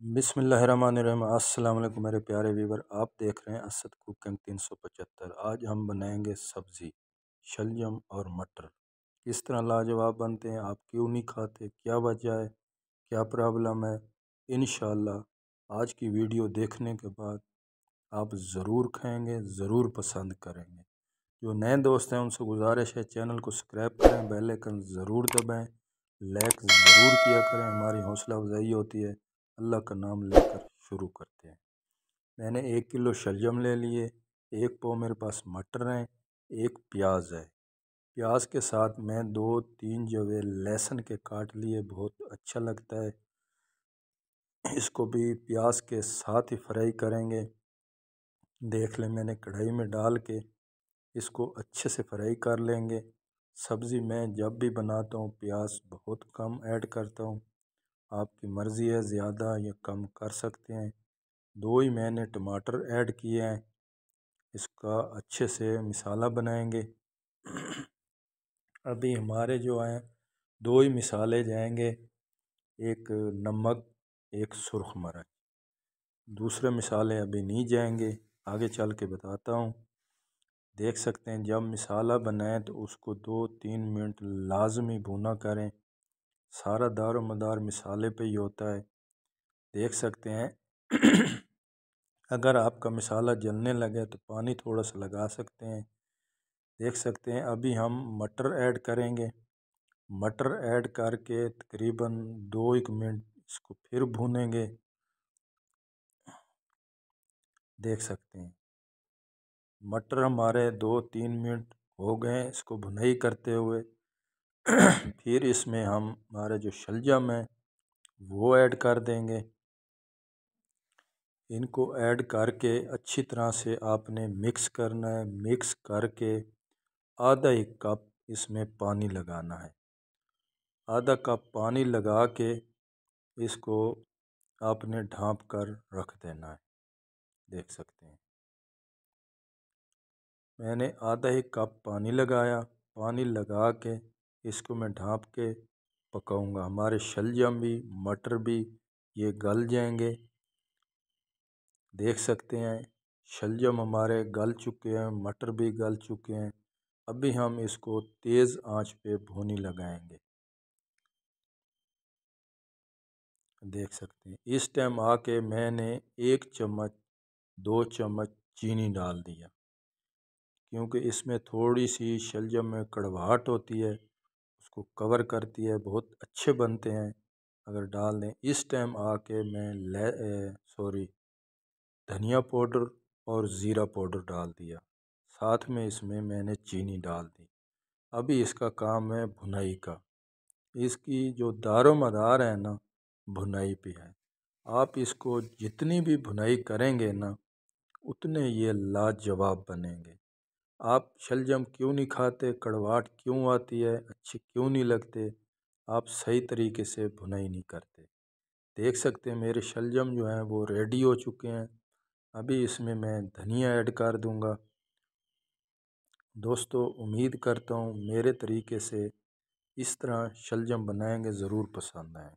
बिस्मिल्लाहिर्रहमानिर्रहीम। अस्सलाम वालेकुम मेरे प्यारे व्यूवर, आप देख रहे हैं असद कुकिंग 375। आज हम बनाएंगे सब्ज़ी शलजम और मटर। किस तरह लाजवाब बनते हैं, आप क्यों नहीं खाते, क्या वजह है, क्या प्रॉब्लम है। इंशाअल्लाह आज की वीडियो देखने के बाद आप ज़रूर खाएंगे, ज़रूर पसंद करेंगे। जो नए दोस्त हैं उनसे गुजारिश है चैनल को सब्सक्राइब करें, बेल आइकन ज़रूर दबाएं, लाइक ज़रूर किया करें, हमारी हौसला अफजाई होती है। अल्लाह का नाम लेकर शुरू करते हैं। मैंने 1 किलो शलजम ले लिए, 1 पाव मेरे पास मटर हैं, 1 प्याज है। प्याज के साथ मैं 2-3 जवे लहसुन के काट लिए, बहुत अच्छा लगता है। इसको भी प्याज के साथ ही फ्राई करेंगे। देख लें, मैंने कढ़ाई में डाल के इसको अच्छे से फ्राई कर लेंगे। सब्ज़ी मैं जब भी बनाता हूँ प्याज बहुत कम ऐड करता हूँ, आपकी मर्ज़ी है, ज़्यादा या कम कर सकते हैं। 2 ही मैंने टमाटर ऐड किए हैं। इसका अच्छे से मसाला बनाएंगे। अभी हमारे जो हैं 2 ही मसाले जाएंगे, एक नमक, एक सुरख मिर्च। दूसरे मसाले अभी नहीं जाएंगे, आगे चल के बताता हूँ। देख सकते हैं, जब मसाला बनाएं तो उसको 2-3 मिनट लाजमी भुना करें। सारा दारो मदार मसाले पे ही होता है। देख सकते हैं अगर आपका मसाला जलने लगे तो पानी थोड़ा सा लगा सकते हैं। देख सकते हैं, अभी हम मटर ऐड करेंगे। मटर ऐड करके तकरीबन 2-1 मिनट इसको फिर भूनेंगे। देख सकते हैं मटर हमारे 2-3 मिनट हो गए इसको भुनाई करते हुए। फिर इसमें हम हमारे जो शलजम है वो ऐड कर देंगे। इनको ऐड करके अच्छी तरह से आपने मिक्स करना है। मिक्स करके आधा 1 कप इसमें पानी लगाना है। आधा कप पानी लगा के इसको आपने ढाँप कर रख देना है। देख सकते हैं, मैंने आधा 1 कप पानी लगाया। पानी लगा के इसको मैं ढाँप के पकाऊंगा। हमारे शलजम भी मटर भी ये गल जाएंगे। देख सकते हैं, शलजम हमारे गल चुके हैं, मटर भी गल चुके हैं। अभी हम इसको तेज़ आंच पे भूनी लगाएंगे। देख सकते हैं, इस टाइम आके मैंने 1 चम्मच 2 चम्मच चीनी डाल दिया, क्योंकि इसमें थोड़ी सी शलजम में कड़वाहट होती है, उसको कवर करती है, बहुत अच्छे बनते हैं अगर डाल दें। इस टाइम आके मैं धनिया पाउडर और ज़ीरा पाउडर डाल दिया, साथ में इसमें मैंने चीनी डाल दी। अभी इसका काम है भुनाई का। इसकी जो दारो मदार है ना, भुनाई पे है। आप इसको जितनी भी भुनाई करेंगे ना उतने ये लाजवाब बनेंगे। आप शलजम क्यों नहीं खाते, कड़वाहट क्यों आती है, अच्छे क्यों नहीं लगते, आप सही तरीके से भुनाई नहीं करते। देख सकते हैं मेरे शलजम जो हैं वो रेडी हो चुके हैं। अभी इसमें मैं धनिया ऐड कर दूंगा। दोस्तों, उम्मीद करता हूँ मेरे तरीके से इस तरह शलजम बनाएंगे ज़रूर पसंद आए।